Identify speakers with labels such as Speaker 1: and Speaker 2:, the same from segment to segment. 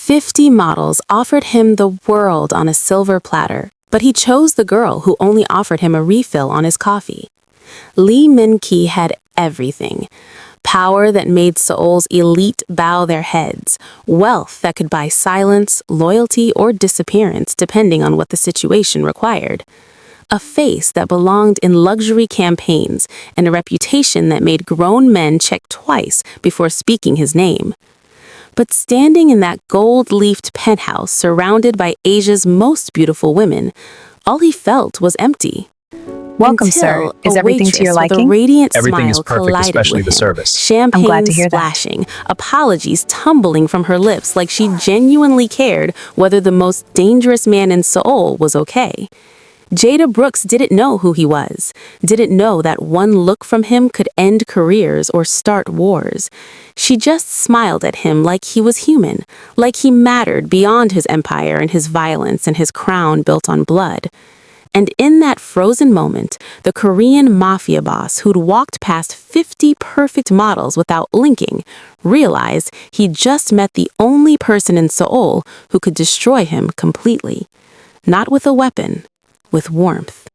Speaker 1: 50 models offered him the world on a silver platter, but he chose the girl who only offered him a refill on his coffee. Lee Min-ki had everything. Power that made Seoul's elite bow their heads, wealth that could buy silence, loyalty, or disappearance depending on what the situation required. A face that belonged in luxury campaigns and a reputation that made grown men check twice before speaking his name. But standing in that gold-leafed penthouse surrounded by Asia's most beautiful women, all he felt was empty.
Speaker 2: Welcome, sir. Is everything to your liking?
Speaker 3: Everything is perfect, especially the service.
Speaker 1: Champagne
Speaker 2: I'm glad to hear
Speaker 1: splashing, apologies tumbling from her lips like she genuinely cared whether the most dangerous man in Seoul was okay. Jada Brooks didn't know who he was, didn't know that one look from him could end careers or start wars. She just smiled at him like he was human, like he mattered beyond his empire and his violence and his crown built on blood. And in that frozen moment, the Korean Mafia boss who'd walked past 50 perfect models without blinking realized he'd just met the only person in Seoul who could destroy him completely. Not with a weapon, with warmth.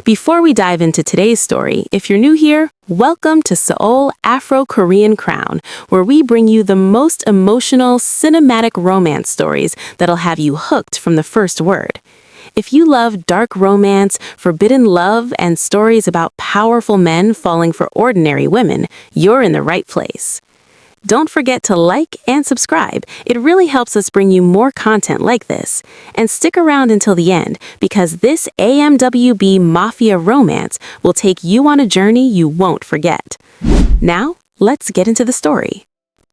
Speaker 1: Before we dive into today's story, if you're new here, welcome to Seoul Afrokorean Crown, where we bring you the most emotional, cinematic romance stories that'll have you hooked from the first word. If you love dark romance, forbidden love, and stories about powerful men falling for ordinary women, you're in the right place. Don't forget to like and subscribe. It really helps us bring you more content like this. And stick around until the end, because this AMWB Mafia romance will take you on a journey you won't forget. Now, let's get into the story.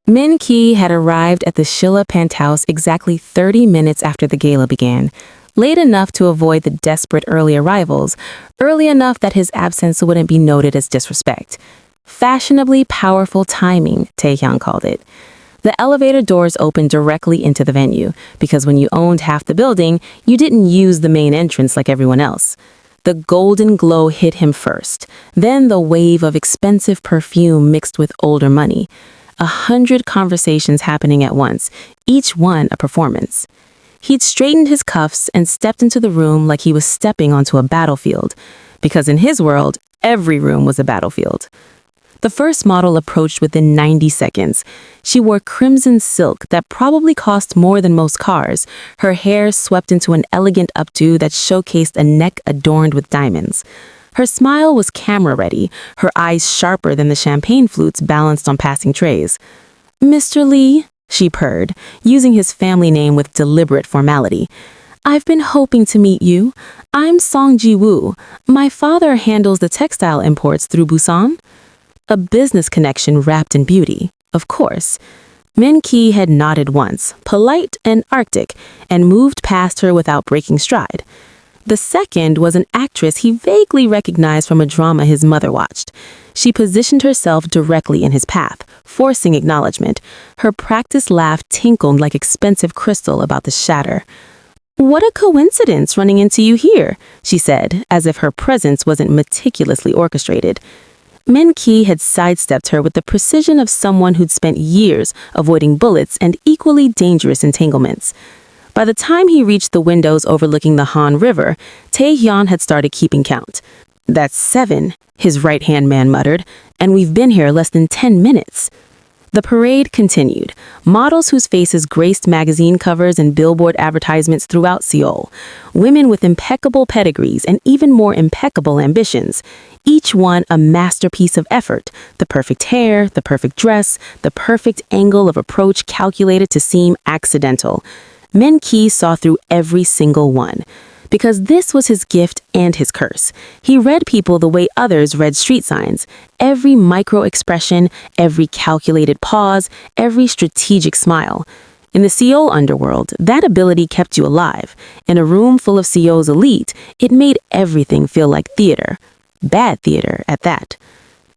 Speaker 1: Min-ki had arrived at the Shilla penthouse exactly 30 minutes after the gala began. Late enough to avoid the desperate early arrivals, early enough that his absence wouldn't be noted as disrespect. Fashionably powerful timing, Taehyung called it. The elevator doors opened directly into the venue, because when you owned half the building, you didn't use the main entrance like everyone else. The golden glow hit him first, then the wave of expensive perfume mixed with older money. 100 conversations happening at once, each one a performance. He'd straightened his cuffs and stepped into the room like he was stepping onto a battlefield, because in his world, every room was a battlefield. The first model approached within 90 seconds. She wore crimson silk that probably cost more than most cars, her hair swept into an elegant updo that showcased a neck adorned with diamonds. Her smile was camera-ready, her eyes sharper than the champagne flutes balanced on passing trays. "Mr. Lee," she purred, using his family name with deliberate formality. "I've been hoping to meet you. I'm Song Ji-woo. My father handles the textile imports through Busan." A business connection wrapped in beauty, of course. Min-ki had nodded once, polite and arctic, and moved past her without breaking stride. The second was an actress he vaguely recognized from a drama his mother watched. She positioned herself directly in his path, forcing acknowledgement. Her practiced laugh tinkled like expensive crystal about to shatter. "What a coincidence running into you here," she said, as if her presence wasn't meticulously orchestrated. Min-ki had sidestepped her with the precision of someone who'd spent years avoiding bullets and equally dangerous entanglements. By the time he reached the windows overlooking the Han River, Taehyung had started keeping count. "That's 7, his right-hand man muttered, "and we've been here less than 10 minutes. The parade continued. Models whose faces graced magazine covers and billboard advertisements throughout Seoul. Women with impeccable pedigrees and even more impeccable ambitions. Each one a masterpiece of effort. The perfect hair, the perfect dress, the perfect angle of approach calculated to seem accidental. Min-ki saw through every single one. Because this was his gift and his curse. He read people the way others read street signs. Every micro-expression, every calculated pause, every strategic smile. In the Seoul underworld, that ability kept you alive. In a room full of Seoul's elite, it made everything feel like theater. Bad theater, at that.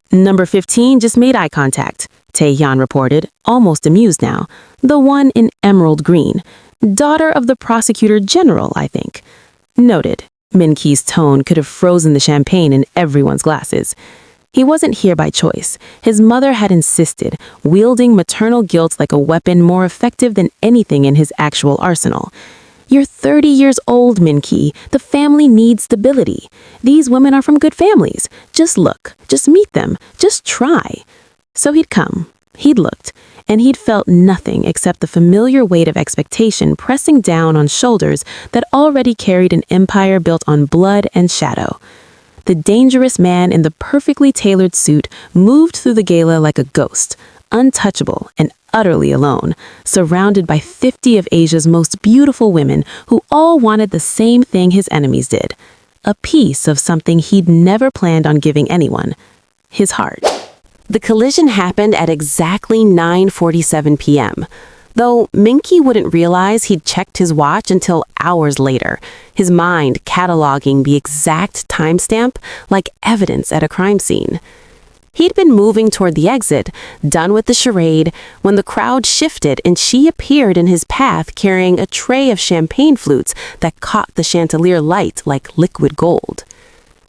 Speaker 1: "Number 15 just made eye contact," Taehyung reported, almost amused now. "The one in emerald green. Daughter of the prosecutor general, I think." Noted. Min-ki's tone could have frozen the champagne in everyone's glasses. He wasn't here by choice. His mother had insisted, wielding maternal guilt like a weapon more effective than anything in his actual arsenal. You're 30 years old, Min-ki. The family needs stability. These women are from good families. Just look. Just meet them. Just try. So he'd come. He'd looked. And he'd felt nothing except the familiar weight of expectation pressing down on shoulders that already carried an empire built on blood and shadow. The dangerous man in the perfectly tailored suit moved through the gala like a ghost, untouchable and utterly alone, surrounded by 50 of Asia's most beautiful women who all wanted the same thing his enemies did, a piece of something he'd never planned on giving anyone, his heart. The collision happened at exactly 9:47 p.m., though Min-ki wouldn't realize he'd checked his watch until hours later, his mind cataloging the exact timestamp like evidence at a crime scene. He'd been moving toward the exit, done with the charade, when the crowd shifted and she appeared in his path carrying a tray of champagne flutes that caught the chandelier light like liquid gold.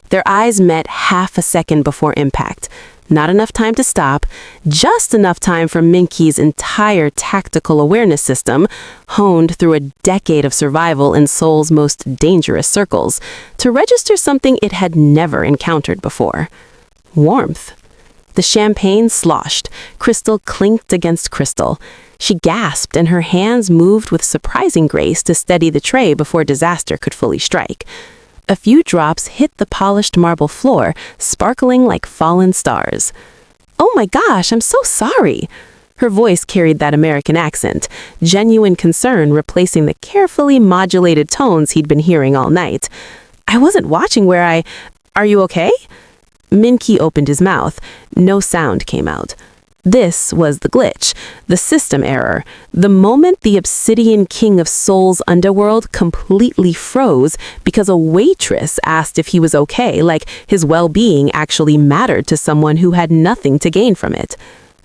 Speaker 1: Their eyes met half a second before impact. Not enough time to stop, just enough time for Min-ki's entire tactical awareness system, honed through a decade of survival in Seoul's most dangerous circles, to register something it had never encountered before. Warmth. The champagne sloshed, crystal clinked against crystal. She gasped and her hands moved with surprising grace to steady the tray before disaster could fully strike. A few drops hit the polished marble floor, sparkling like fallen stars. "Oh my gosh, I'm so sorry." Her voice carried that American accent, genuine concern replacing the carefully modulated tones he'd been hearing all night. "I wasn't watching where Are you okay?" Min-ki opened his mouth. No sound came out. This was the glitch, the system error. The moment the obsidian king of Seoul's underworld completely froze because a waitress asked if he was okay, like his well-being actually mattered to someone who had nothing to gain from it.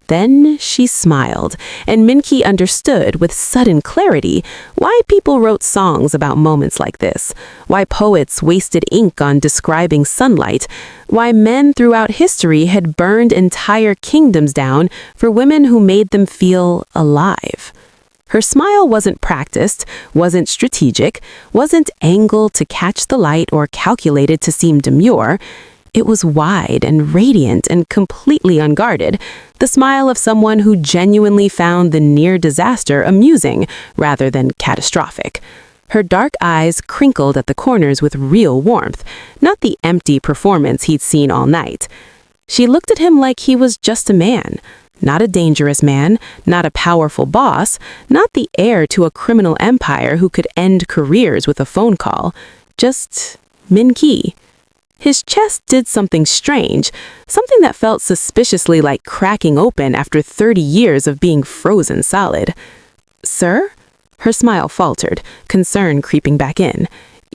Speaker 1: Then she smiled, and Min-ki understood with sudden clarity why people wrote songs about moments like this, why poets wasted ink on describing sunlight, why men throughout history had burned entire kingdoms down for women who made them feel alive. Her smile wasn't practiced, wasn't strategic, wasn't angled to catch the light or calculated to seem demure. It was wide and radiant and completely unguarded, the smile of someone who genuinely found the near disaster amusing rather than catastrophic. Her dark eyes crinkled at the corners with real warmth, not the empty performance he'd seen all night. She looked at him like he was just a man, not a dangerous man, not a powerful boss, not the heir to a criminal empire who could end careers with a phone call, just Min-ki. His chest did something strange, something that felt suspiciously like cracking open after 30 years of being frozen solid. "Sir?" Her smile faltered, concern creeping back in.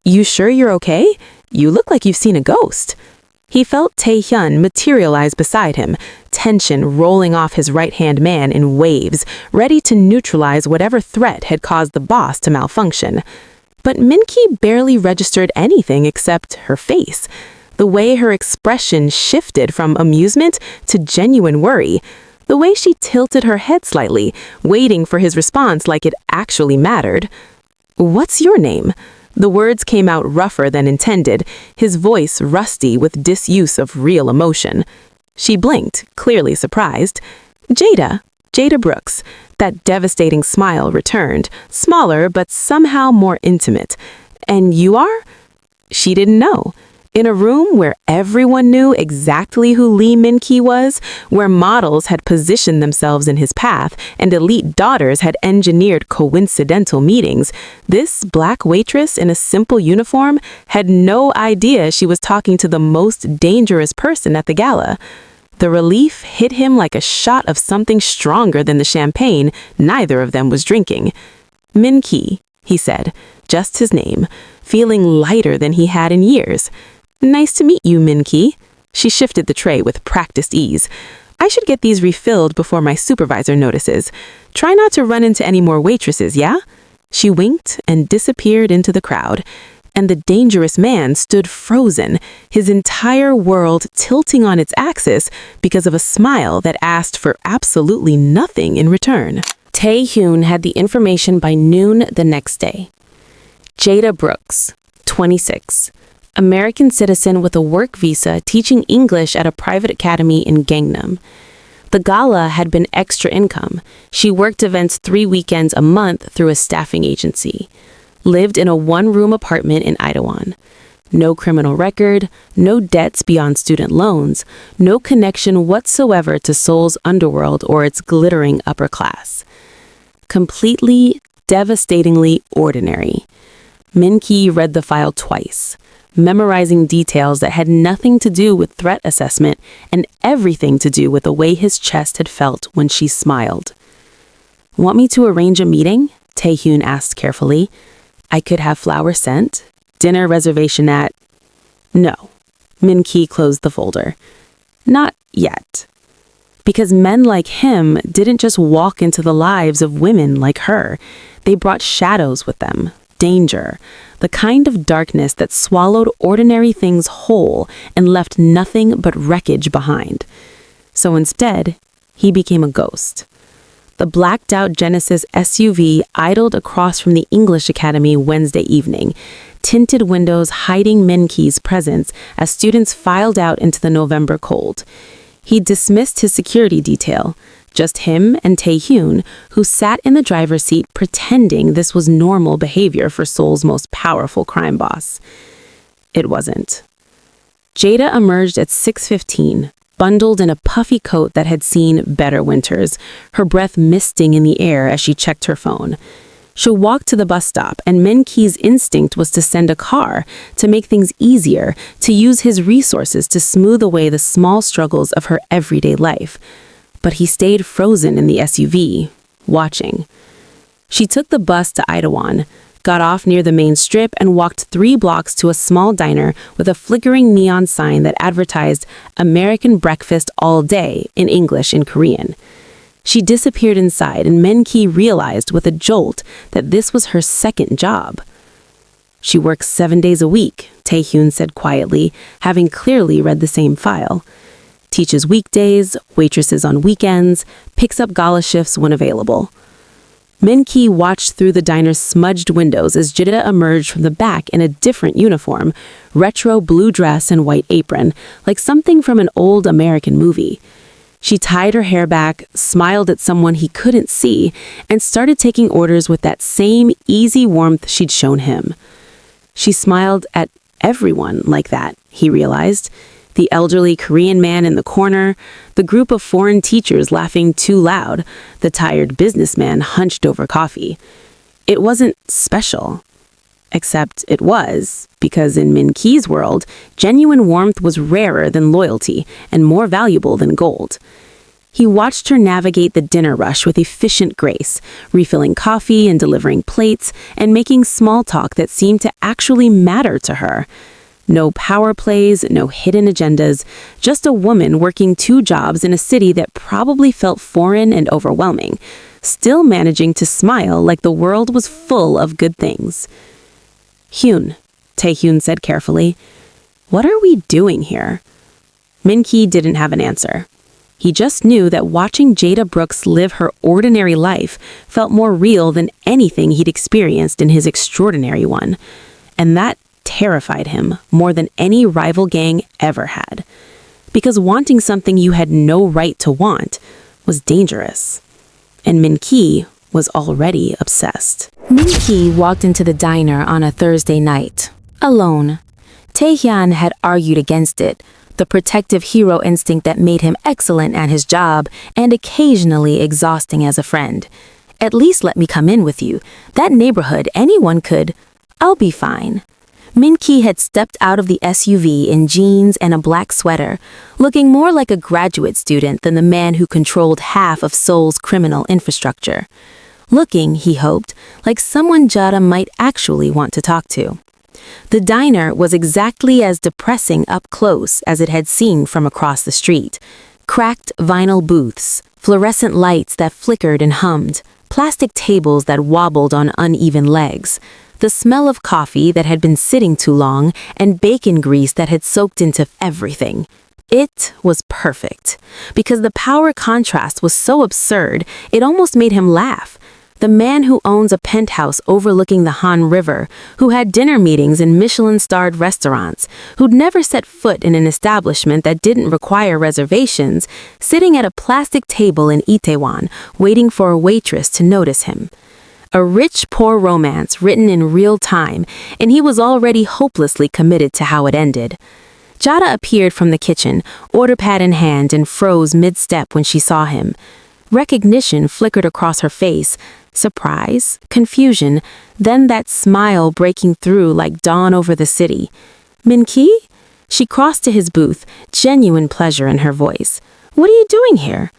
Speaker 1: "You sure you're okay? You look like you've seen a ghost." He felt Tae-hyun materialize beside him, tension rolling off his right-hand man in waves, ready to neutralize whatever threat had caused the boss to malfunction. But Min-ki barely registered anything except her face. The way her expression shifted from amusement to genuine worry. The way she tilted her head slightly, waiting for his response like it actually mattered. "What's your name?" The words came out rougher than intended, his voice rusty with disuse of real emotion. She blinked, clearly surprised. Jada Brooks." That devastating smile returned, smaller but somehow more intimate. "And you are?" She didn't know. In a room where everyone knew exactly who Lee Min-ki was, where models had positioned themselves in his path and elite daughters had engineered coincidental meetings, this black waitress in a simple uniform had no idea she was talking to the most dangerous person at the gala. The relief hit him like a shot of something stronger than the champagne neither of them was drinking. "Min-ki," he said, just his name, feeling lighter than he had in years. "Nice to meet you, Min-ki." She shifted the tray with practiced ease. "I should get these refilled before my supervisor notices. Try not to run into any more waitresses, yeah?" She winked and disappeared into the crowd. and the dangerous man stood frozen, his entire world tilting on its axis because of a smile that asked for absolutely nothing in return. Tae-hyun had the information by noon the next day. Jada Brooks, 26, American citizen with a work visa teaching English at a private academy in Gangnam. The gala had been extra income. She worked events 3 weekends a month through a staffing agency. Lived in a one-room apartment in Itaewon. No criminal record, no debts beyond student loans, no connection whatsoever to Seoul's underworld or its glittering upper class. Completely, devastatingly ordinary. Min-ki read the file twice, memorizing details that had nothing to do with threat assessment and everything to do with the way his chest had felt when she smiled. "Want me to arrange a meeting?" Tae-hyun asked carefully. "I could have flowers sent, dinner reservation at..." No. Min-ki closed the folder. Not yet. Because men like him didn't just walk into the lives of women like her. They brought shadows with them, danger, the kind of darkness that swallowed ordinary things whole and left nothing but wreckage behind. So instead, he became a ghost. The blacked-out Genesis SUV idled across from the English Academy Wednesday evening, tinted windows hiding Min-ki's presence as students filed out into the November cold. He dismissed his security detail, just him and Tae-hyun, who sat in the driver's seat pretending this was normal behavior for Seoul's most powerful crime boss. It wasn't. Jada emerged at 6:15, bundled in a puffy coat that had seen better winters, her breath misting in the air as she checked her phone. She walked to the bus stop, and Min-ki's instinct was to send a car, to make things easier, to use his resources to smooth away the small struggles of her everyday life. But he stayed frozen in the SUV, watching. She took the bus to Itaewon, got off near the main strip, and walked 3 blocks to a small diner with a flickering neon sign that advertised American breakfast all day in English and Korean. She disappeared inside, and Min-ki realized with a jolt that this was her second job. "She works 7 days a week," Tae-hyun said quietly, having clearly read the same file. "Teaches weekdays, waitresses on weekends, picks up gala shifts when available." Min-ki watched through the diner's smudged windows as Jida emerged from the back in a different uniform, retro blue dress and white apron, like something from an old American movie. She tied her hair back, smiled at someone he couldn't see, and started taking orders with that same easy warmth she'd shown him. She smiled at everyone like that, he realized. The elderly Korean man in the corner, the group of foreign teachers laughing too loud, the tired businessman hunched over coffee. It wasn't special. Except it was, because in Min-ki's world, genuine warmth was rarer than loyalty and more valuable than gold. He watched her navigate the dinner rush with efficient grace, refilling coffee and delivering plates and making small talk that seemed to actually matter to her. No power plays, no hidden agendas, just a woman working 2 jobs in a city that probably felt foreign and overwhelming, still managing to smile like the world was full of good things. "Hyun," Tae-hyun said carefully, "what are we doing here?" Min-ki didn't have an answer. He just knew that watching Jada Brooks live her ordinary life felt more real than anything he'd experienced in his extraordinary one. And that terrified him more than any rival gang ever had. Because wanting something you had no right to want was dangerous. And Min-ki was already obsessed. Min-ki walked into the diner on a Thursday night, alone. Tae-hyun had argued against it, the protective hero instinct that made him excellent at his job and occasionally exhausting as a friend. "At least let me come in with you. That neighborhood, anyone could..." "I'll be fine." Min-ki had stepped out of the SUV in jeans and a black sweater, looking more like a graduate student than the man who controlled half of Seoul's criminal infrastructure. Looking, he hoped, like someone Jada might actually want to talk to. The diner was exactly as depressing up close as it had seemed from across the street. Cracked vinyl booths, fluorescent lights that flickered and hummed, plastic tables that wobbled on uneven legs. The smell of coffee that had been sitting too long and bacon grease that had soaked into everything. It was perfect. Because the power contrast was so absurd, it almost made him laugh. The man who owns a penthouse overlooking the Han River, who had dinner meetings in Michelin-starred restaurants, who'd never set foot in an establishment that didn't require reservations, sitting at a plastic table in Itaewon, waiting for a waitress to notice him. A rich, poor romance written in real time, and he was already hopelessly committed to how it ended. Jada appeared from the kitchen, order pad in hand, and froze mid-step when she saw him. Recognition flickered across her face, surprise, confusion, then that smile breaking through like dawn over the city. Min-ki? She crossed to his booth, genuine pleasure in her voice. What are you doing here?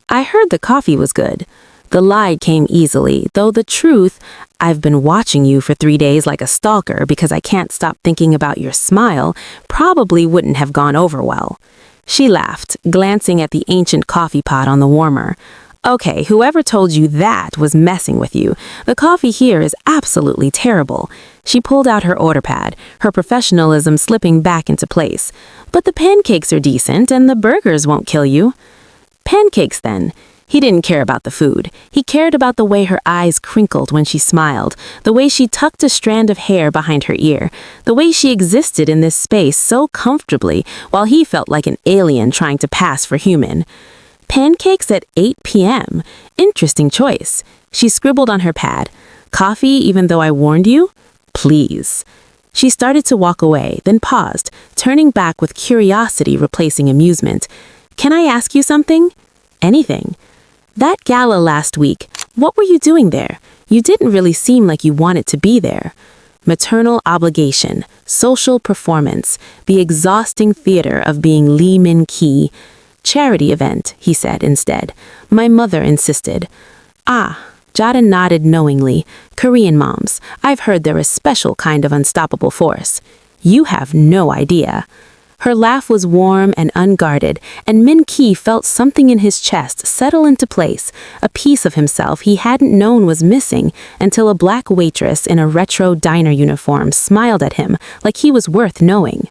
Speaker 1: I heard the coffee was good. The lie came easily, though the truth, I've been watching you for 3 days like a stalker because I can't stop thinking about your smile, probably wouldn't have gone over well. She laughed, glancing at the ancient coffee pot on the warmer. Okay, whoever told you that was messing with you. The coffee here is absolutely terrible. She pulled out her order pad, her professionalism slipping back into place. But the pancakes are decent and the burgers won't kill you. Pancakes then. He didn't care about the food. He cared about the way her eyes crinkled when she smiled, the way she tucked a strand of hair behind her ear, the way she existed in this space so comfortably while he felt like an alien trying to pass for human. Pancakes at 8 p.m. Interesting choice. She scribbled on her pad. Coffee even though I warned you? Please. She started to walk away, then paused, turning back with curiosity replacing amusement. Can I ask you something? Anything. That gala last week, what were you doing there? You didn't really seem like you wanted to be there. Maternal obligation, social performance, the exhausting theater of being Lee Min-ki. Charity event, he said instead. My mother insisted. Ah, Jada nodded knowingly. Korean moms, I've heard they're a special kind of unstoppable force. You have no idea. Her laugh was warm and unguarded, and Min-ki felt something in his chest settle into place, a piece of himself he hadn't known was missing until a black waitress in a retro diner uniform smiled at him like he was worth knowing.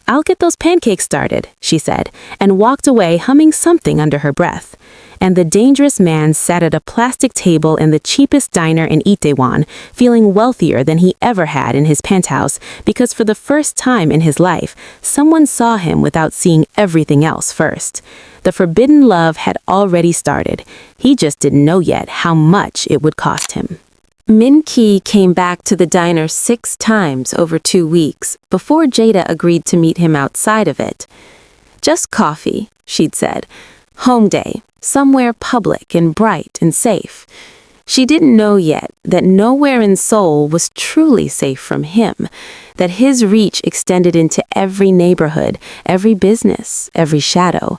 Speaker 1: I'll get those pancakes started, she said, and walked away humming something under her breath. And the dangerous man sat at a plastic table in the cheapest diner in Itaewon, feeling wealthier than he ever had in his penthouse because for the first time in his life, someone saw him without seeing everything else first. The forbidden love had already started. He just didn't know yet how much it would cost him. Min-ki came back to the diner 6 times over 2 weeks before Jada agreed to meet him outside of it. Just coffee, she'd said. Home day, somewhere public and bright and safe. She didn't know yet that nowhere in Seoul was truly safe from him, that his reach extended into every neighborhood, every business, every shadow,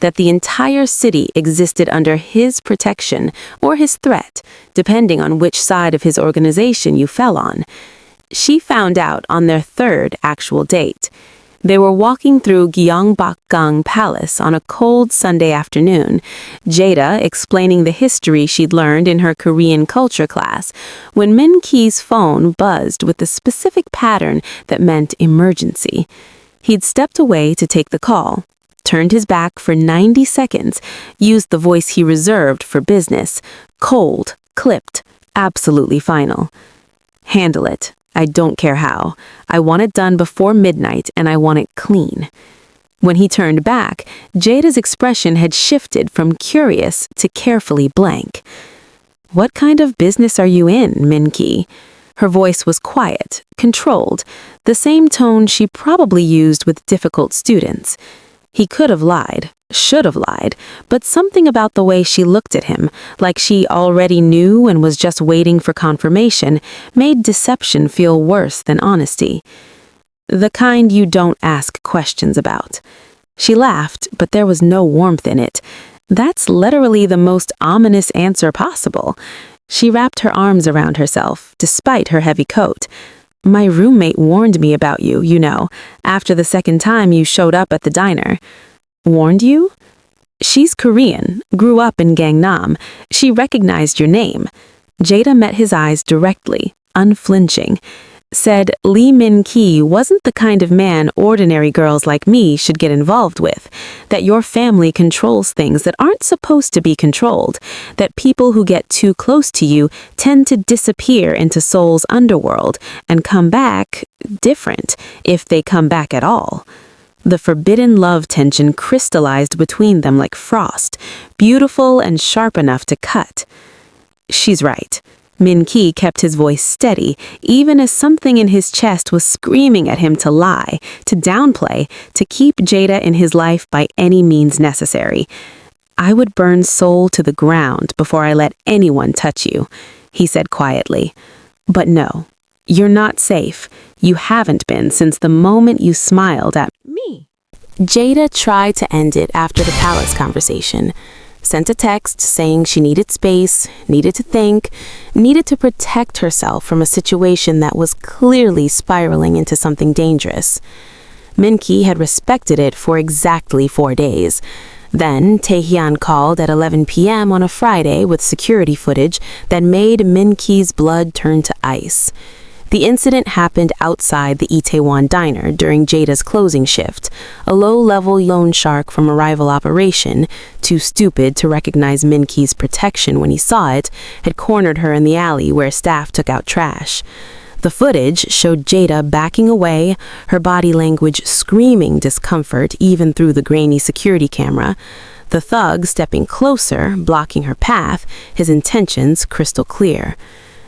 Speaker 1: that the entire city existed under his protection or his threat, depending on which side of his organization you fell on. She found out on their 3rd actual date. They were walking through Gyeongbokgung Palace on a cold Sunday afternoon, Jada explaining the history she'd learned in her Korean culture class, when Min-ki's phone buzzed with the specific pattern that meant emergency. He'd stepped away to take the call, turned his back for 90 seconds, used the voice he reserved for business, cold, clipped, absolutely final. Handle it. I don't care how. I want it done before midnight and I want it clean. When he turned back, Jada's expression had shifted from curious to carefully blank. What kind of business are you in, Min-ki? Her voice was quiet, controlled, the same tone she probably used with difficult students. He could have lied, should have lied, but something about the way she looked at him, like she already knew and was just waiting for confirmation, made deception feel worse than honesty. The kind you don't ask questions about. She laughed, but there was no warmth in it. That's literally the most ominous answer possible. She wrapped her arms around herself, despite her heavy coat. My roommate warned me about you, you know, after the 2nd time you showed up at the diner. Warned you? She's Korean, grew up in Gangnam. She recognized your name. Jada met his eyes directly, unflinching. Said Lee Min-ki wasn't the kind of man ordinary girls like me should get involved with, that your family controls things that aren't supposed to be controlled, that people who get too close to you tend to disappear into Seoul's underworld and come back different, if they come back at all. The forbidden love tension crystallized between them like frost, beautiful and sharp enough to cut. She's right. Min-ki kept his voice steady, even as something in his chest was screaming at him to lie, to downplay, to keep Jada in his life by any means necessary. I would burn Seoul to the ground before I let anyone touch you, he said quietly. But no, you're not safe. You haven't been since the moment you smiled at me. Jada tried to end it after the palace conversation. Sent a text saying she needed space, needed to think, needed to protect herself from a situation that was clearly spiraling into something dangerous. Min-ki had respected it for exactly 4 days. Then Taehyun called at 11 p.m. on a Friday with security footage that made Min-ki's blood turn to ice. The incident happened outside the Itaewon diner during Jada's closing shift. A low-level loan shark from a rival operation, too stupid to recognize Min-ki's protection when he saw it, had cornered her in the alley where staff took out trash. The footage showed Jada backing away, her body language screaming discomfort even through the grainy security camera. The thug stepping closer, blocking her path, his intentions crystal clear.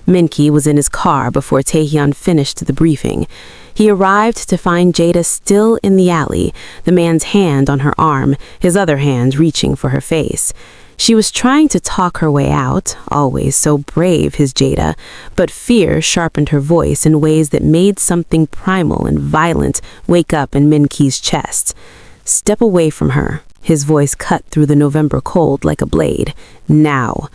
Speaker 1: Min-ki was in his car before Taehyun finished the briefing. He arrived to find Jada still in the alley, the man's hand on her arm, his other hand reaching for her face. She was trying to talk her way out, always so brave, his Jada, but fear sharpened her voice in ways that made something primal and violent wake up in Min-ki's chest. Step away from her, his voice cut through the November cold like a blade. Now.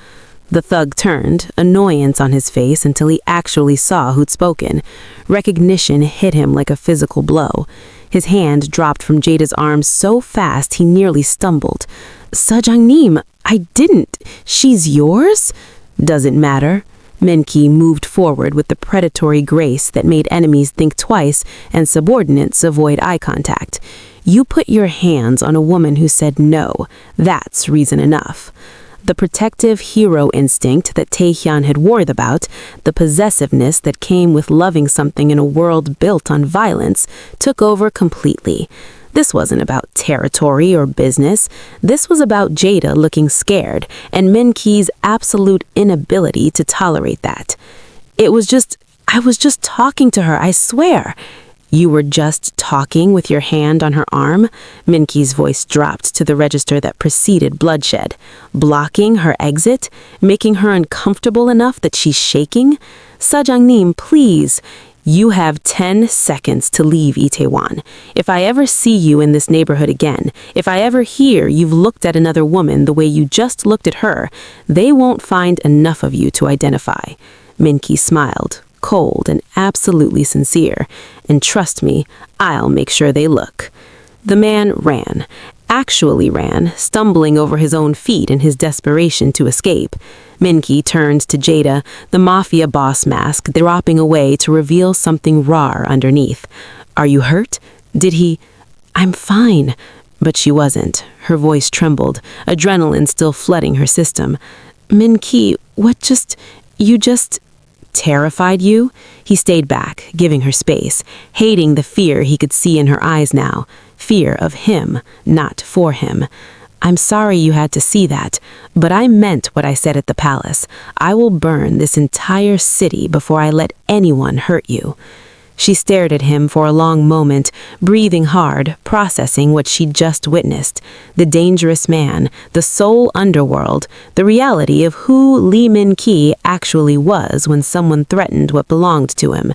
Speaker 1: The thug turned, annoyance on his face until he actually saw who'd spoken. Recognition hit him like a physical blow. His hand dropped from Jada's arm so fast he nearly stumbled. Sejangnim, I didn't. She's yours? Doesn't matter. Min-ki moved forward with the predatory grace that made enemies think twice and subordinates avoid eye contact. You put your hands on a woman who said no. That's reason enough. The protective hero instinct that Taehyun had worried about, the possessiveness that came with loving something in a world built on violence, took over completely. This wasn't about territory or business. This was about Jada looking scared and Min-ki's absolute inability to tolerate that. I was just talking to her, I swear. You were just talking with your hand on her arm? Min-ki's voice dropped to the register that preceded bloodshed. Blocking her exit? Making her uncomfortable enough that she's shaking? Sejangnim, please. You have 10 seconds to leave Itaewon. If I ever see you in this neighborhood again, if I ever hear you've looked at another woman the way you just looked at her, they won't find enough of you to identify. Min-ki smiled. Cold and absolutely sincere, and trust me, I'll make sure they look. The man ran, actually ran, stumbling over his own feet in his desperation to escape. Min-ki turned to Jada, the Mafia boss mask dropping away to reveal something raw underneath. Are you hurt? Did he? I'm fine. But she wasn't. Her voice trembled, adrenaline still flooding her system. Min-ki, you just... Terrified you? He stayed back, giving her space, hating the fear he could see in her eyes now. Fear of him, not for him. I'm sorry you had to see that, but I meant what I said at the palace. I will burn this entire city before I let anyone hurt you. She stared at him for a long moment, breathing hard, processing what she'd just witnessed. The dangerous man, the Seoul underworld, the reality of who Lee Min-ki actually was when someone threatened what belonged to him.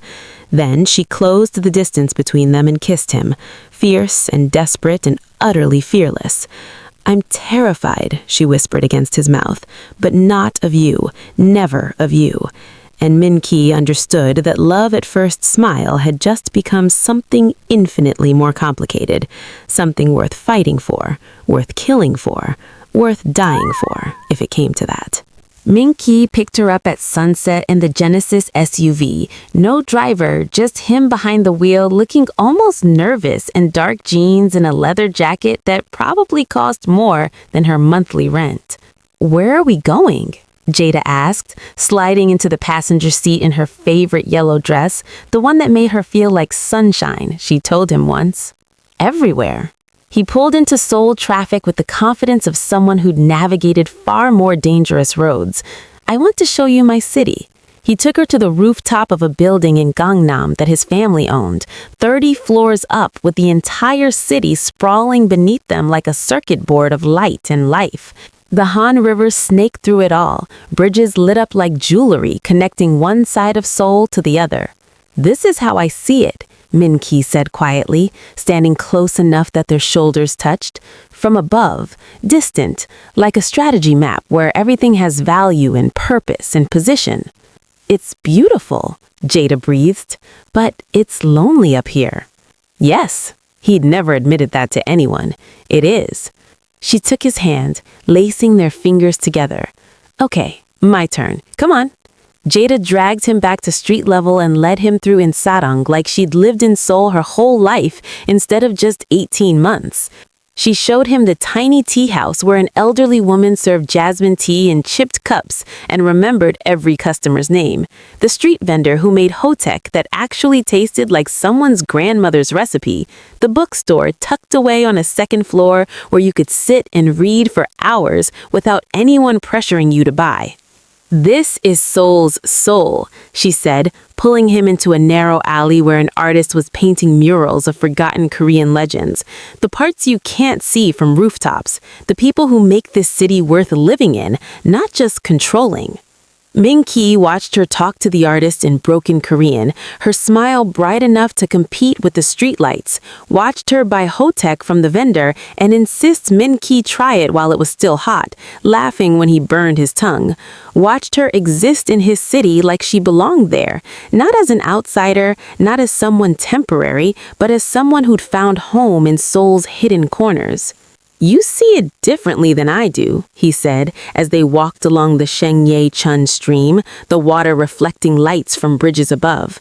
Speaker 1: Then she closed the distance between them and kissed him, fierce and desperate and utterly fearless. I'm terrified, she whispered against his mouth, but not of you, never of you. And Min-ki understood that love at first smile had just become something infinitely more complicated, something worth fighting for, worth killing for, worth dying for, if it came to that. Min-ki picked her up at sunset in the Genesis SUV. No driver, just him behind the wheel looking almost nervous in dark jeans and a leather jacket that probably cost more than her monthly rent. "Where are we going?" Jada asked, sliding into the passenger seat in her favorite yellow dress, the one that made her feel like sunshine, she told him once. "Everywhere." He pulled into Seoul traffic with the confidence of someone who'd navigated far more dangerous roads. "I want to show you my city." He took her to the rooftop of a building in Gangnam that his family owned, 30 floors up with the entire city sprawling beneath them like a circuit board of light and life. The Han River snaked through it all, bridges lit up like jewelry connecting one side of Seoul to the other. "This is how I see it," Min-ki said quietly, standing close enough that their shoulders touched. "From above, distant, like a strategy map where everything has value and purpose and position." "It's beautiful," Jada breathed, "but it's lonely up here." Yes, he'd never admitted that to anyone. It is. She took his hand, lacing their fingers together. "Okay, my turn. Come on." Jada dragged him back to street level and led him through in Sarang like she'd lived in Seoul her whole life instead of just 18 months. She showed him the tiny tea house where an elderly woman served jasmine tea in chipped cups and remembered every customer's name. The street vendor who made hotek that actually tasted like someone's grandmother's recipe. The bookstore tucked away on a second floor where you could sit and read for hours without anyone pressuring you to buy. "This is Seoul's soul," she said, pulling him into a narrow alley where an artist was painting murals of forgotten Korean legends. "The parts you can't see from rooftops, the people who make this city worth living in, not just controlling." Min-ki watched her talk to the artist in broken Korean, her smile bright enough to compete with the streetlights, watched her buy hotek from the vendor and insist Min-ki try it while it was still hot, laughing when he burned his tongue, watched her exist in his city like she belonged there, not as an outsider, not as someone temporary, but as someone who'd found home in Seoul's hidden corners. "You see it differently than I do," he said as they walked along the Shengye-chun stream, the water reflecting lights from bridges above.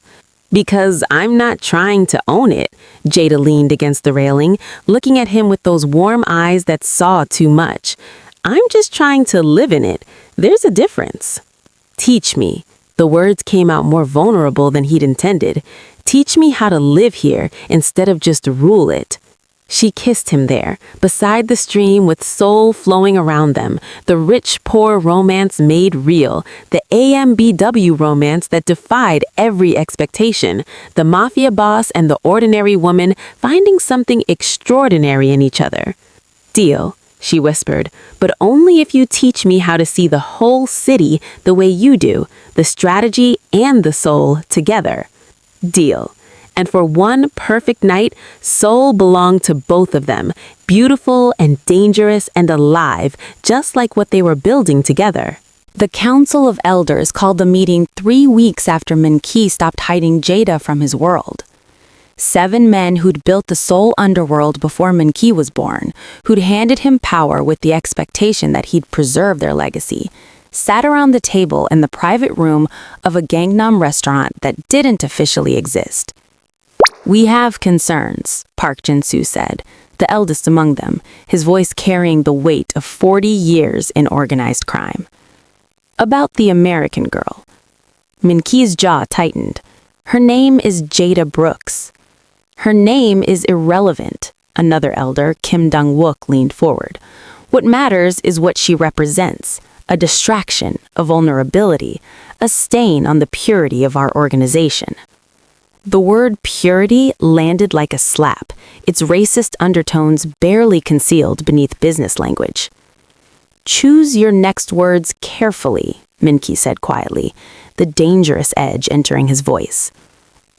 Speaker 1: "Because I'm not trying to own it," Jada leaned against the railing, looking at him with those warm eyes that saw too much. "I'm just trying to live in it. There's a difference." "Teach me." The words came out more vulnerable than he'd intended. "Teach me how to live here instead of just rule it." She kissed him there, beside the stream with soul flowing around them, the rich, poor romance made real, the AMBW romance that defied every expectation, the Mafia boss and the ordinary woman finding something extraordinary in each other. "Deal," she whispered, "but only if you teach me how to see the whole city the way you do, the strategy and the soul together." Deal. And for one perfect night, Seoul belonged to both of them, beautiful and dangerous and alive, just like what they were building together. The Council of Elders called the meeting 3 weeks after Min-ki stopped hiding Jada from his world. 7 men who'd built the Seoul underworld before Min-ki was born, who'd handed him power with the expectation that he'd preserve their legacy, sat around the table in the private room of a Gangnam restaurant that didn't officially exist. "We have concerns," Park Jin-soo said, the eldest among them, his voice carrying the weight of 40 years in organized crime. "About the American girl." Min-ki's jaw tightened. "Her name is Jada Brooks." "Her name is irrelevant," another elder, Kim Dong-wook, leaned forward. "What matters is what she represents, a distraction, a vulnerability, a stain on the purity of our organization." The word purity landed like a slap, its racist undertones barely concealed beneath business language. "Choose your next words carefully," Min-ki said quietly, the dangerous edge entering his voice.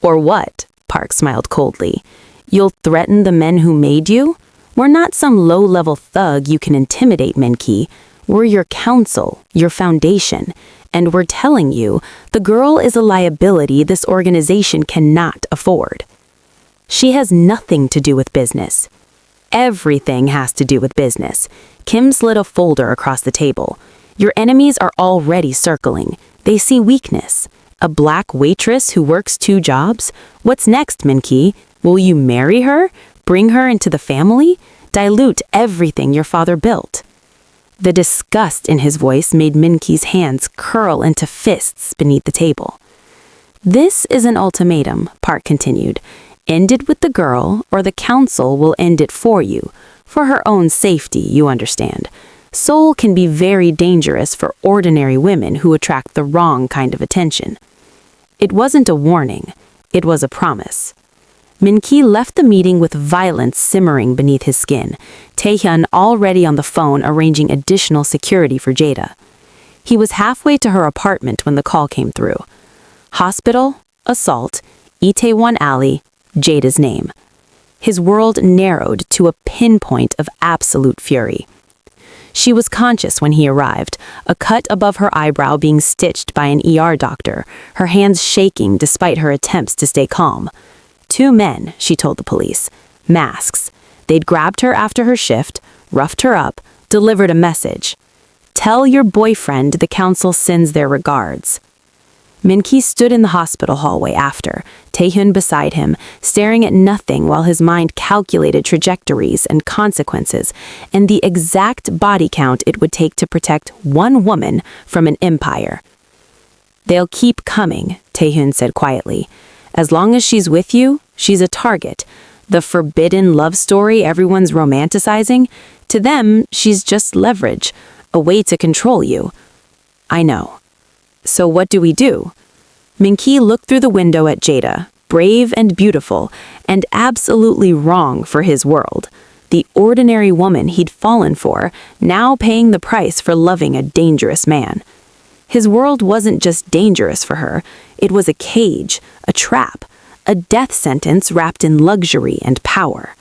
Speaker 1: "Or what?" Park smiled coldly. "You'll threaten the men who made you? We're not some low-level thug you can intimidate, Min-ki. We're your council, your foundation. And we're telling you, the girl is a liability this organization cannot afford. She has nothing to do with business. Everything has to do with business." Kim slid a folder across the table. Your enemies are already circling. They see weakness. A black waitress who works 2 jobs? What's next, Min-ki? Will you marry her? Bring her into the family? Dilute everything your father built? The disgust in his voice made Min-ki's hands curl into fists beneath the table. This is an ultimatum, Park continued. End it with the girl, or the council will end it for you. For her own safety, you understand. Seoul can be very dangerous for ordinary women who attract the wrong kind of attention. It wasn't a warning. It was a promise. Min-ki left the meeting with violence simmering beneath his skin, Taehyun already on the phone arranging additional security for Jada. He was halfway to her apartment when the call came through. Hospital, assault, Itaewon Alley, Jada's name. His world narrowed to a pinpoint of absolute fury. She was conscious when he arrived, a cut above her eyebrow being stitched by an ER doctor, her hands shaking despite her attempts to stay calm. 2 men, she told the police. Masks. They'd grabbed her after her shift, roughed her up, delivered a message. Tell your boyfriend the council sends their regards. Min-ki stood in the hospital hallway after, Taehyun beside him, staring at nothing while his mind calculated trajectories and consequences, and the exact body count it would take to protect 1 woman from an empire. They'll keep coming, Taehyun said quietly. As long as she's with you, she's a target. The forbidden love story everyone's romanticizing, to them, she's just leverage, a way to control you. I know. So what do we do? Min-ki looked through the window at Jada, brave and beautiful, and absolutely wrong for his world. The ordinary woman he'd fallen for, now paying the price for loving a dangerous man. His world wasn't just dangerous for her, it was a cage, a trap, a death sentence wrapped in luxury and power.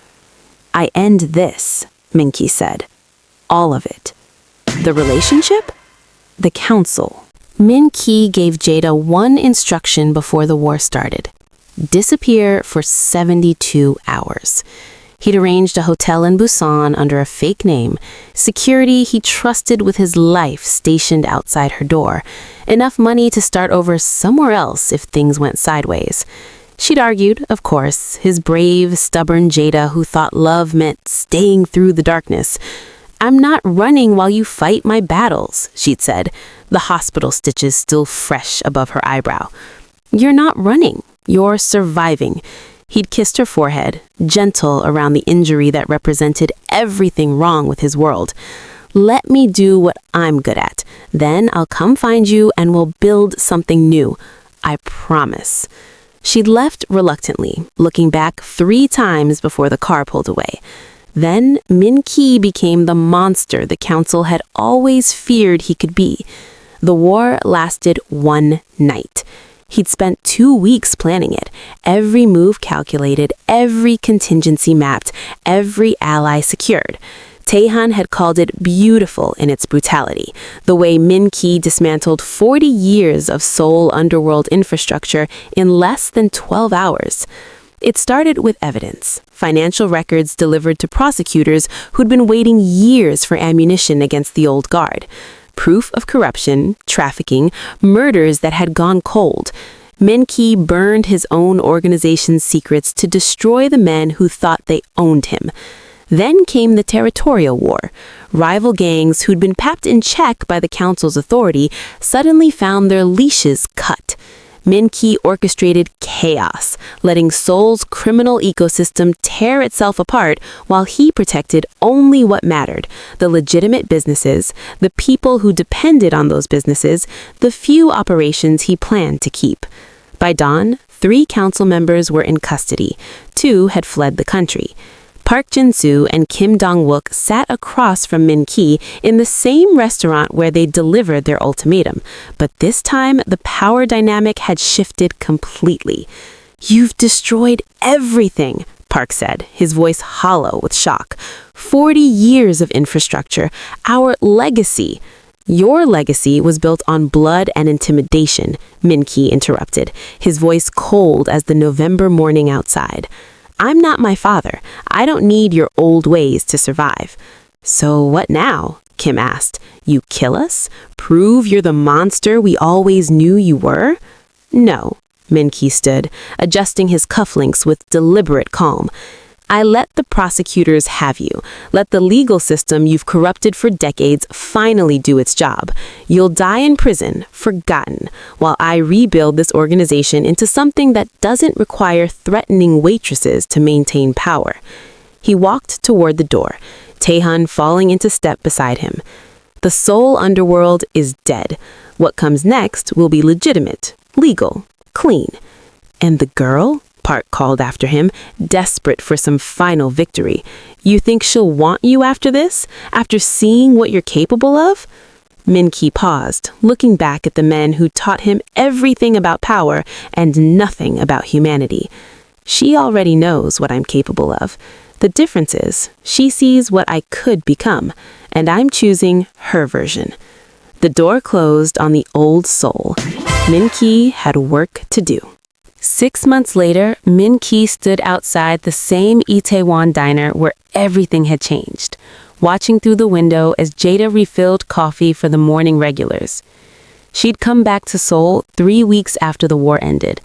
Speaker 1: I end this, Min-ki said. All of it. The relationship? The council. Min-ki gave Jada 1 instruction before the war started. Disappear for 72 hours. He'd arranged a hotel in Busan under a fake name, security he trusted with his life stationed outside her door, enough money to start over somewhere else if things went sideways. She'd argued, of course, his brave, stubborn Jada who thought love meant staying through the darkness. I'm not running while you fight my battles, she'd said, the hospital stitches still fresh above her eyebrow. You're not running, you're surviving. He'd kissed her forehead, gentle around the injury that represented everything wrong with his world. Let me do what I'm good at. Then I'll come find you and we'll build something new. I promise. She'd left reluctantly, looking back 3 times before the car pulled away. Then Min-ki became the monster the council had always feared he could be. The war lasted 1 night. He'd spent 2 weeks planning it, every move calculated, every contingency mapped, every ally secured. Taehyun had called it beautiful in its brutality, the way Min-ki dismantled 40 years of Seoul underworld infrastructure in less than 12 hours. It started with evidence, financial records delivered to prosecutors who'd been waiting years for ammunition against the old guard. Proof of corruption, trafficking, murders that had gone cold. Min-ki burned his own organization's secrets to destroy the men who thought they owned him. Then came the territorial war. Rival gangs who'd been kept in check by the council's authority suddenly found their leashes cut. Min-ki orchestrated chaos, letting Seoul's criminal ecosystem tear itself apart while he protected only what mattered, the legitimate businesses, the people who depended on those businesses, the few operations he planned to keep. By dawn, 3 council members were in custody. 2 had fled the country. Park Jin-soo and Kim Dong-wook sat across from Min-ki in the same restaurant where they delivered their ultimatum, but this time the power dynamic had shifted completely. You've destroyed everything, Park said, his voice hollow with shock. 40 years of infrastructure, our legacy. Your legacy was built on blood and intimidation, Min-ki interrupted, his voice cold as the November morning outside. I'm not my father. I don't need your old ways to survive. So what now? Kim asked. You kill us? Prove you're the monster we always knew you were? No, Min-ki stood, adjusting his cufflinks with deliberate calm. I let the prosecutors have you. Let the legal system you've corrupted for decades finally do its job. You'll die in prison, forgotten, while I rebuild this organization into something that doesn't require threatening waitresses to maintain power. He walked toward the door, Taehyun falling into step beside him. The Seoul underworld is dead. What comes next will be legitimate, legal, clean. And the girl? Park called after him, desperate for some final victory. You think she'll want you after this? After seeing what you're capable of? Min-ki paused, looking back at the men who taught him everything about power and nothing about humanity. She already knows what I'm capable of. The difference is, she sees what I could become, and I'm choosing her version. The door closed on the old soul. Min-ki had work to do. 6 months later, Min-ki stood outside the same Itaewon diner where everything had changed, watching through the window as Jada refilled coffee for the morning regulars. She'd come back to Seoul 3 weeks after the war ended,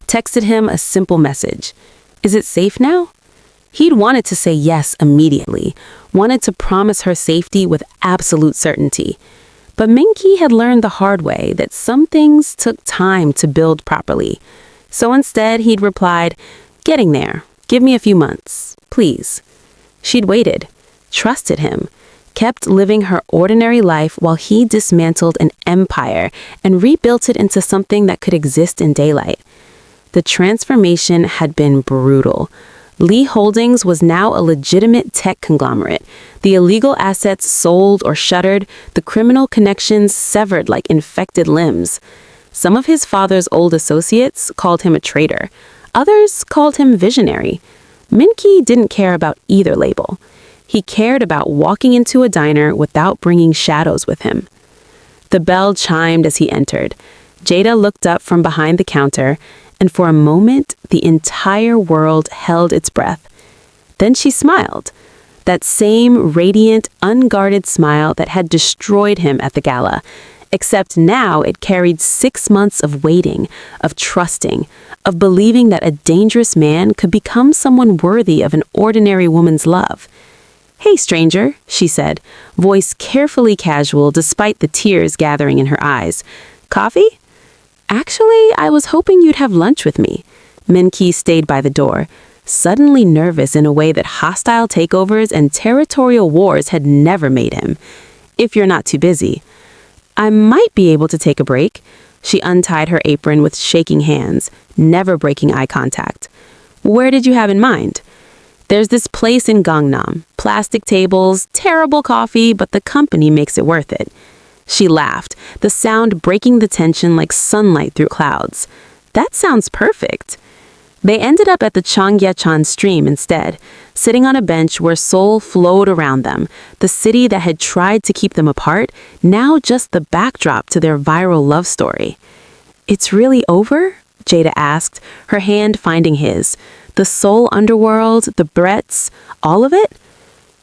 Speaker 1: texted him a simple message. Is it safe now? He'd wanted to say yes immediately, wanted to promise her safety with absolute certainty. But Min-ki had learned the hard way that some things took time to build properly. So instead, he'd replied, getting there. Give me a few months, please. She'd waited, trusted him, kept living her ordinary life while he dismantled an empire and rebuilt it into something that could exist in daylight. The transformation had been brutal. Lee Holdings was now a legitimate tech conglomerate. The illegal assets sold or shuttered, the criminal connections severed like infected limbs. Some of his father's old associates called him a traitor. Others called him visionary. Min-ki didn't care about either label. He cared about walking into a diner without bringing shadows with him. The bell chimed as he entered. Jada looked up from behind the counter, and for a moment, the entire world held its breath. Then she smiled. That same radiant, unguarded smile that had destroyed him at the gala. Except now it carried 6 months of waiting, of trusting, of believing that a dangerous man could become someone worthy of an ordinary woman's love. Hey, stranger, she said, voice carefully casual despite the tears gathering in her eyes. Coffee? Actually, I was hoping you'd have lunch with me. Min-ki stayed by the door, suddenly nervous in a way that hostile takeovers and territorial wars had never made him. If you're not too busy. I might be able to take a break. She untied her apron with shaking hands, never breaking eye contact. Where did you have in mind? There's this place in Gangnam. Plastic tables, terrible coffee, but the company makes it worth it. She laughed, the sound breaking the tension like sunlight through clouds. That sounds perfect. They ended up at the Cheonggyecheon stream instead, sitting on a bench where Seoul flowed around them, the city that had tried to keep them apart, now just the backdrop to their viral love story. It's really over? Jada asked, her hand finding his. The Seoul underworld, the Bretts, all of it?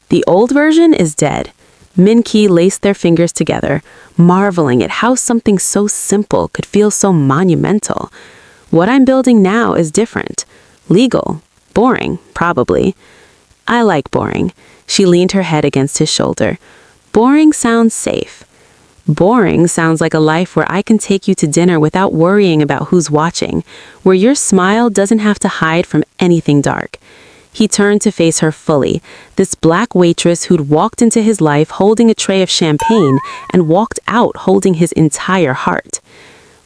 Speaker 1: The old version is dead. Min-ki laced their fingers together, marveling at how something so simple could feel so monumental. What I'm building now is different. Legal. Boring, probably. I like boring. She leaned her head against his shoulder. Boring sounds safe. Boring sounds like a life where I can take you to dinner without worrying about who's watching, where your smile doesn't have to hide from anything dark. He turned to face her fully, this black waitress who'd walked into his life holding a tray of champagne and walked out holding his entire heart.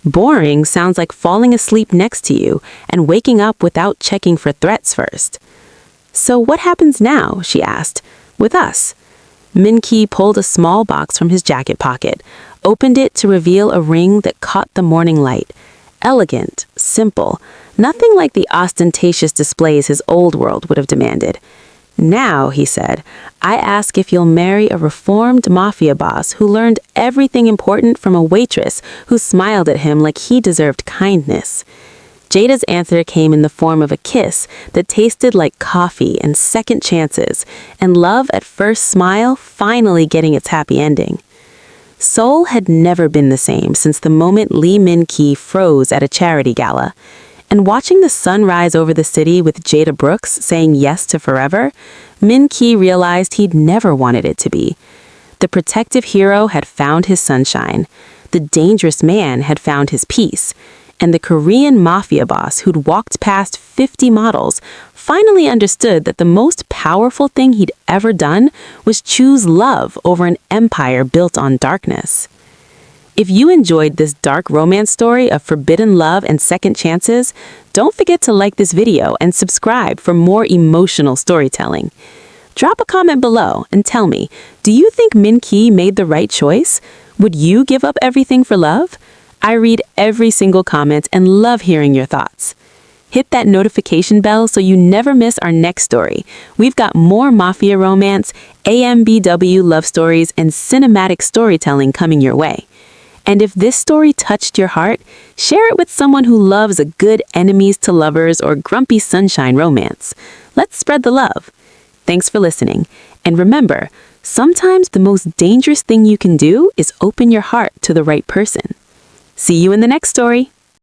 Speaker 1: Boring sounds like falling asleep next to you and waking up without checking for threats first. So what happens now, she asked, with us? Min-ki pulled a small box from his jacket pocket, opened it to reveal a ring that caught the morning light. Elegant, simple, nothing like the ostentatious displays his old world would have demanded. Now, he said, I ask if you'll marry a reformed mafia boss who learned everything important from a waitress who smiled at him like he deserved kindness. Jada's answer came in the form of a kiss that tasted like coffee and second chances, and love at first smile finally getting its happy ending. Seoul had never been the same since the moment Lee Min-ki froze at a charity gala. And watching the sun rise over the city with Jada Brooks saying yes to forever, Min-ki realized he'd never wanted it to be. The protective hero had found his sunshine, the dangerous man had found his peace, and the Korean Mafia boss who'd walked past 50 models finally understood that the most powerful thing he'd ever done was choose love over an empire built on darkness. If you enjoyed this dark romance story of forbidden love and second chances, don't forget to like this video and subscribe for more emotional storytelling. Drop a comment below and tell me, do you think Min-ki made the right choice? Would you give up everything for love? I read every single comment and love hearing your thoughts. Hit that notification bell so you never miss our next story. We've got more Mafia romance, AMBW love stories, and cinematic storytelling coming your way. And if this story touched your heart, share it with someone who loves a good enemies to lovers or grumpy sunshine romance. Let's spread the love. Thanks for listening. And remember, sometimes the most dangerous thing you can do is open your heart to the right person. See you in the next story.